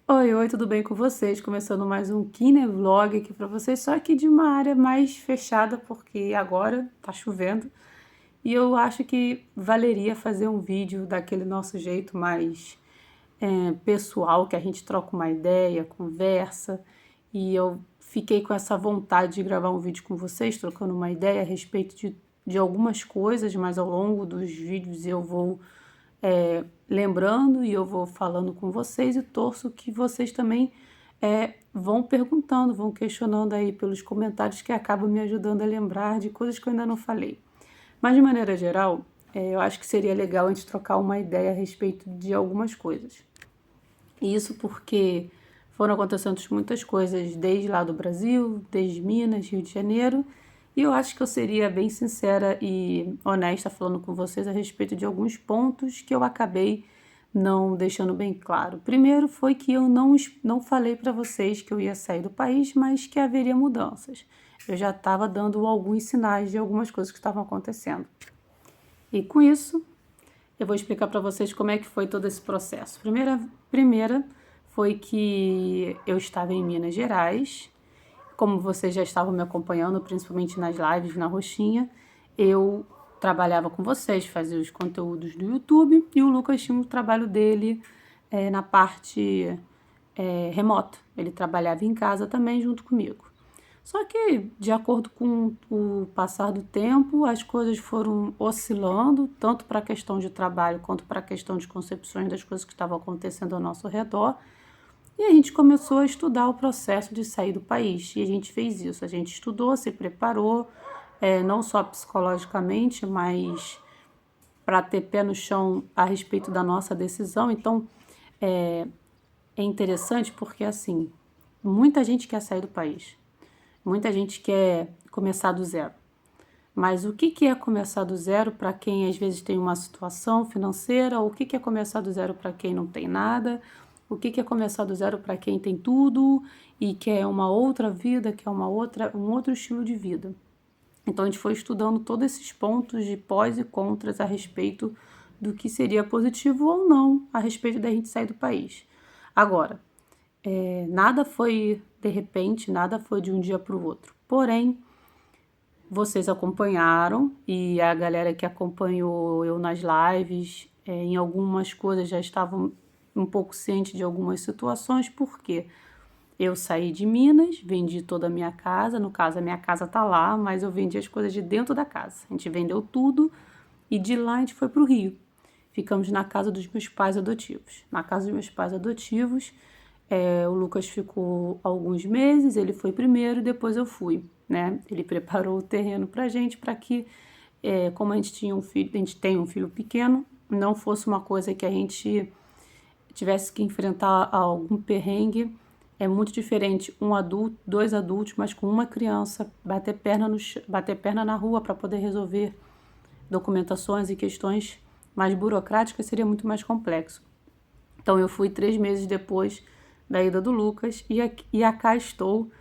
Oi, oi, tudo bem com vocês? Começando mais um Kinevlog aqui pra vocês, só que de uma área mais fechada, porque agora tá chovendo e eu acho que valeria fazer um vídeo daquele nosso jeito mais pessoal, que a gente troca uma ideia, conversa, e eu fiquei com essa vontade de gravar um vídeo com vocês, trocando uma ideia a respeito de algumas coisas, mas ao longo dos vídeos eu vou lembrando e eu vou falando com vocês e torço que vocês também vão perguntando, vão questionando aí pelos comentários que acabam me ajudando a lembrar de coisas que eu ainda não falei. Mas de maneira geral, eu acho que seria legal a gente trocar uma ideia a respeito de algumas coisas. E isso porque foram acontecendo muitas coisas desde lá do Brasil, desde Minas, Rio de Janeiro, e eu acho que eu seria bem sincera e honesta falando com vocês a respeito de alguns pontos que eu acabei não deixando bem claro. Primeiro foi que eu não falei para vocês que eu ia sair do país, mas que haveria mudanças. Eu já estava dando alguns sinais de algumas coisas que estavam acontecendo. E com isso, eu vou explicar para vocês como é que foi todo esse processo. Primeira foi que eu estava em Minas Gerais. Como vocês já estavam me acompanhando, principalmente nas lives na Roxinha, eu trabalhava com vocês, fazia os conteúdos do YouTube, e o Lucas tinha o trabalho dele na parte remota. Ele trabalhava em casa também junto comigo. Só que, de acordo com o passar do tempo, as coisas foram oscilando, tanto para a questão de trabalho quanto para a questão de concepções das coisas que estavam acontecendo ao nosso redor. E a gente começou a estudar o processo de sair do país. E a gente fez isso. A gente estudou, se preparou, não só psicologicamente, mas para ter pé no chão a respeito da nossa decisão. Então, é interessante porque, assim, muita gente quer sair do país. Muita gente quer começar do zero. Mas o que é começar do zero para quem às vezes tem uma situação financeira? O que é começar do zero para quem não tem nada? O que é começar do zero para quem tem tudo e quer uma outra vida, quer um outro estilo de vida? Então a gente foi estudando todos esses pontos de pós e contras a respeito do que seria positivo ou não a respeito da gente sair do país. Agora, nada foi de repente, nada foi de um dia para o outro. Porém, vocês acompanharam e a galera que acompanhou eu nas lives, em algumas coisas já estavam um pouco ciente de algumas situações, porque eu saí de Minas, vendi toda a minha casa, no caso a minha casa tá lá, mas eu vendi as coisas de dentro da casa. A gente vendeu tudo e de lá a gente foi para o Rio. Ficamos na casa dos meus pais adotivos. Na casa dos meus pais adotivos, o Lucas ficou alguns meses, ele foi primeiro, depois eu fui, né? Ele preparou o terreno pra gente para que, como a gente tinha um filho, a gente tem um filho pequeno, não fosse uma coisa que a gente tivesse que enfrentar algum perrengue. É muito diferente um adulto, dois adultos, mas com uma criança, bater perna na rua para poder resolver documentações e questões mais burocráticas seria muito mais complexo. Então eu fui 3 meses depois da ida do Lucas e cá estou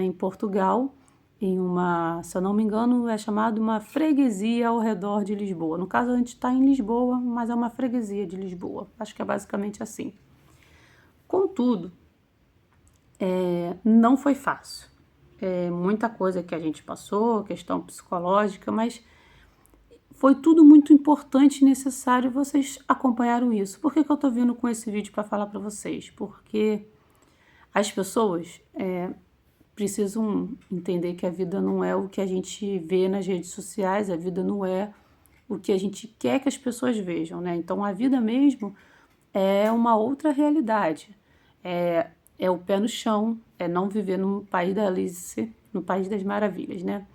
em Portugal, em uma, se eu não me engano, é chamado uma freguesia ao redor de Lisboa. No caso, a gente está em Lisboa, mas é uma freguesia de Lisboa. Acho que é basicamente assim. Contudo, não foi fácil. Muita coisa que a gente passou, questão psicológica, mas foi tudo muito importante e necessário. Vocês acompanharam isso. Por que eu tô vindo com esse vídeo para falar para vocês? Porque as pessoas precisam entender que a vida não é o que a gente vê nas redes sociais, a vida não é o que a gente quer que as pessoas vejam, né? Então a vida mesmo é uma outra realidade. É o pé no chão, é não viver no país da Alice, no País das Maravilhas, né?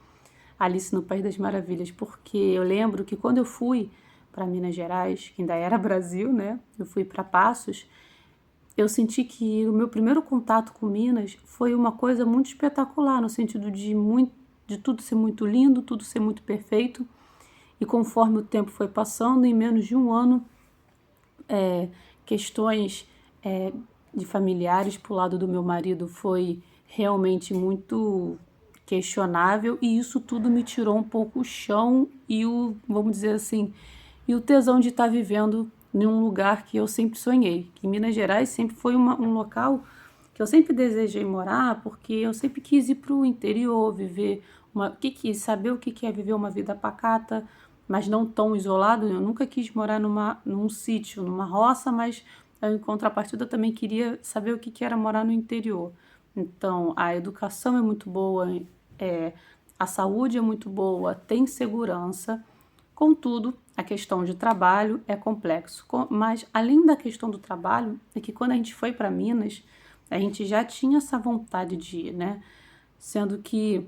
Alice no País das Maravilhas, porque eu lembro que quando eu fui para Minas Gerais, que ainda era Brasil, né? Eu fui para Passos. Eu senti que o meu primeiro contato com Minas foi uma coisa muito espetacular, no sentido de tudo ser muito lindo, tudo ser muito perfeito. E conforme o tempo foi passando, em menos de um ano, questões de familiares pro lado do meu marido foi realmente muito questionável, e isso tudo me tirou um pouco o chão e vamos dizer assim, e o tesão de estar vivendo em um lugar que eu sempre sonhei, que Minas Gerais sempre foi um local que eu sempre desejei morar, porque eu sempre quis ir para o interior, viver saber o que que é viver uma vida pacata, mas não tão isolado. Eu nunca quis morar num sítio, numa roça, mas em contrapartida eu também queria saber o que que era morar no interior. Então, a educação é muito boa, é, a saúde é muito boa, tem segurança. Contudo, a questão de trabalho é complexo. Mas, além da questão do trabalho, é que quando a gente foi para Minas, a gente já tinha essa vontade de ir, né? Sendo que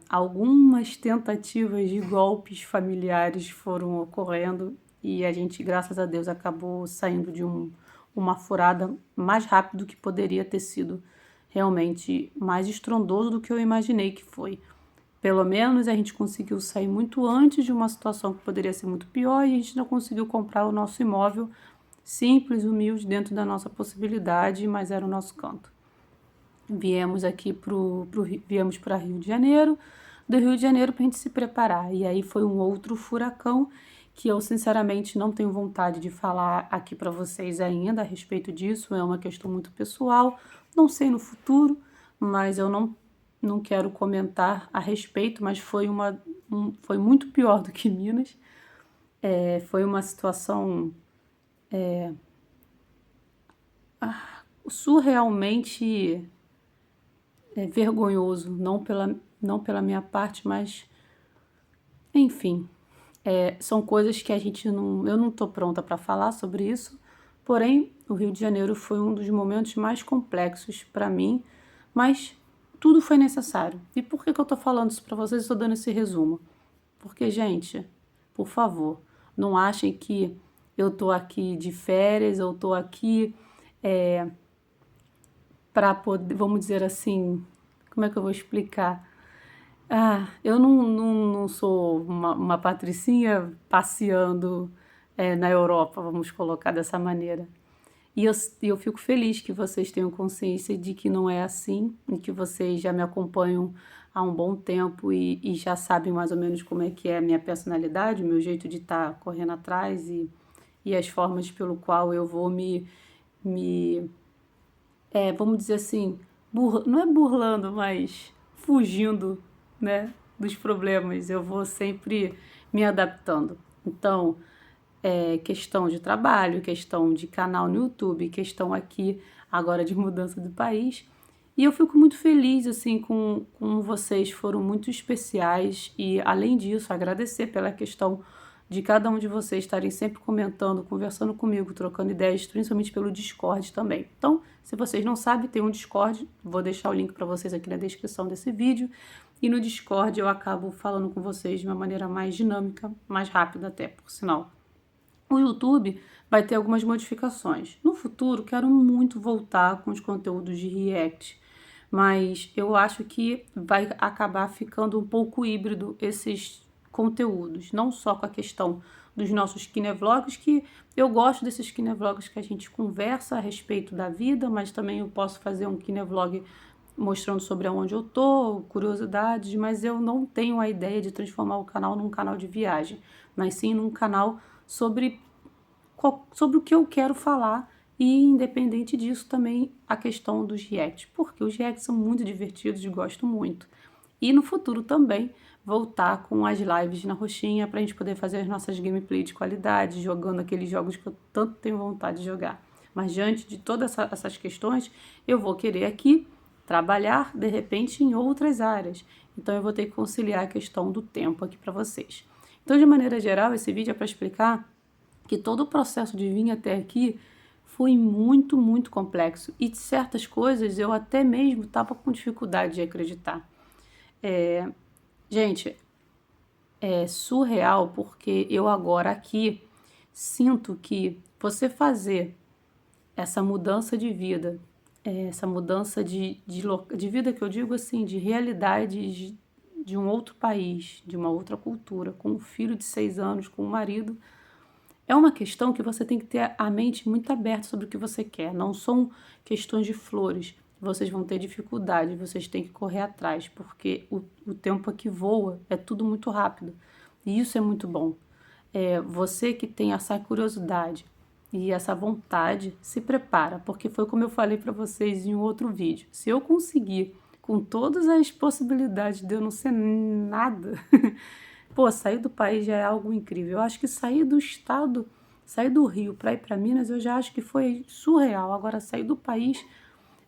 algumas tentativas de golpes familiares foram ocorrendo e a gente, graças a Deus, acabou saindo de uma furada mais rápido do que poderia ter sido, realmente mais estrondoso do que eu imaginei que foi. Pelo menos a gente conseguiu sair muito antes de uma situação que poderia ser muito pior e a gente não conseguiu comprar o nosso imóvel simples, humilde, dentro da nossa possibilidade, mas era o nosso canto. Viemos aqui viemos para Rio de Janeiro, do Rio de Janeiro para a gente se preparar. E aí foi um outro furacão que eu sinceramente não tenho vontade de falar aqui para vocês ainda a respeito disso, é uma questão muito pessoal, não sei no futuro, mas eu não quero comentar a respeito, mas foi muito pior do que Minas. Foi uma situação surrealmente vergonhoso, não pela minha parte, mas enfim, são coisas que eu não estou pronta para falar sobre isso, porém o Rio de Janeiro foi um dos momentos mais complexos para mim, mas tudo foi necessário. E por que que eu estou falando isso para vocês? Estou dando esse resumo. Porque, gente, por favor, não achem que eu tô aqui de férias, eu tô aqui para poder, vamos dizer assim, como é que eu vou explicar? Eu não sou uma patricinha passeando na Europa, vamos colocar dessa maneira. E eu fico feliz que vocês tenham consciência de que não é assim, e que vocês já me acompanham há um bom tempo e já sabem mais ou menos como é que é a minha personalidade, o meu jeito de estar correndo atrás e as formas pelo qual eu vou me vamos dizer assim, não é burlando, mas fugindo, né, dos problemas. Eu vou sempre me adaptando. Então, questão de trabalho, questão de canal no YouTube, questão aqui agora de mudança do país. E eu fico muito feliz, assim, com vocês, foram muito especiais e, além disso, agradecer pela questão de cada um de vocês estarem sempre comentando, conversando comigo, trocando ideias, principalmente pelo Discord também. Então, se vocês não sabem, tem um Discord, vou deixar o link para vocês aqui na descrição desse vídeo. E no Discord eu acabo falando com vocês de uma maneira mais dinâmica, mais rápida até, por sinal. O YouTube vai ter algumas modificações. No futuro, quero muito voltar com os conteúdos de React, mas eu acho que vai acabar ficando um pouco híbrido esses conteúdos, não só com a questão dos nossos kinevlogs, que eu gosto desses kinevlogs que a gente conversa a respeito da vida, mas também eu posso fazer um kinevlog mostrando sobre aonde eu tô, curiosidades, mas eu não tenho a ideia de transformar o canal num canal de viagem, mas sim num canal sobre o que eu quero falar e, independente disso, também a questão dos reacts, porque os reacts são muito divertidos e gosto muito. E no futuro também voltar com as lives na roxinha para a gente poder fazer as nossas gameplays de qualidade, jogando aqueles jogos que eu tanto tenho vontade de jogar. Mas diante de todas essas questões, eu vou querer aqui trabalhar, de repente, em outras áreas. Então, eu vou ter que conciliar a questão do tempo aqui para vocês. Então, de maneira geral, esse vídeo é para explicar que todo o processo de vir até aqui foi muito, muito complexo. E certas coisas eu até mesmo estava com dificuldade de acreditar. Gente, é surreal porque eu agora aqui sinto que você fazer essa mudança de vida, essa mudança de vida que eu digo assim, de realidade de um outro país, de uma outra cultura, com um filho de 6 anos, com um marido, é uma questão que você tem que ter a mente muito aberta sobre o que você quer. Não são questões de flores. Vocês vão ter dificuldade, vocês têm que correr atrás, porque o tempo aqui voa, é tudo muito rápido. E isso é muito bom. Você que tem essa curiosidade e essa vontade, se prepara, porque foi como eu falei para vocês em um outro vídeo. Se eu conseguir, com todas as possibilidades de eu não ser nada, pô, sair do país já é algo incrível. Eu acho que sair do estado, sair do Rio para ir para Minas, eu já acho que foi surreal. Agora, sair do país,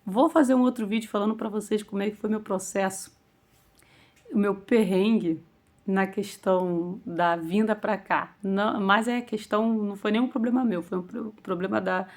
vou fazer um outro vídeo falando para vocês como é que foi meu processo, o meu perrengue na questão da vinda para cá. Não, mas é questão, não foi nenhum problema meu, foi um problema da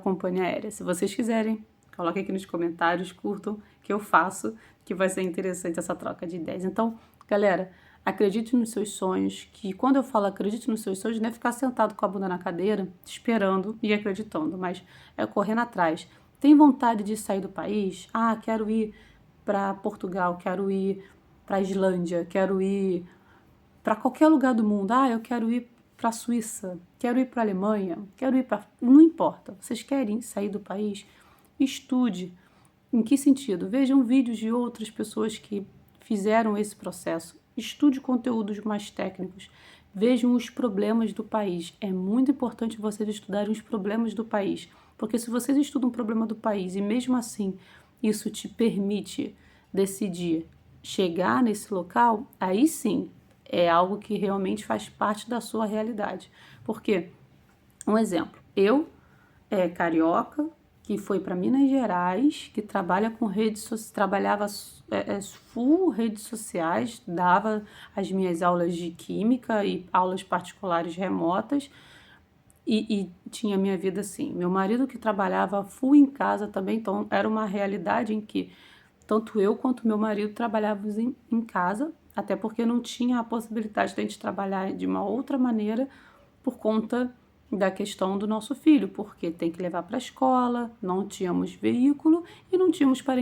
companhia aérea. Se vocês quiserem, coloquem aqui nos comentários, curtam, que eu faço, que vai ser interessante essa troca de ideias. Então, galera, acredite nos seus sonhos, que quando eu falo acredite nos seus sonhos, não é ficar sentado com a bunda na cadeira, esperando e acreditando, mas é correndo atrás. Tem vontade de sair do país? Ah, quero ir para Portugal, quero ir para a Islândia, quero ir para qualquer lugar do mundo. Ah, eu quero ir para a Suíça, quero ir para a Alemanha, quero ir para... Não importa, vocês querem sair do país? Estude. Em que sentido? Vejam vídeos de outras pessoas que fizeram esse processo. Estude conteúdos mais técnicos. Vejam os problemas do país. É muito importante vocês estudarem os problemas do país, porque se vocês estudam o problema do país e mesmo assim isso te permite decidir chegar nesse local, aí sim é algo que realmente faz parte da sua realidade. Porque, um exemplo, eu, carioca, que foi para Minas Gerais, que trabalha com redes sociais, trabalhava full redes sociais, dava as minhas aulas de química e aulas particulares remotas, e tinha minha vida assim. Meu marido que trabalhava full em casa também, então era uma realidade em que tanto eu quanto meu marido trabalhávamos em casa, até porque não tinha a possibilidade de a gente trabalhar de uma outra maneira por conta da questão do nosso filho, porque tem que levar para a escola, não tínhamos veículo e não tínhamos parentes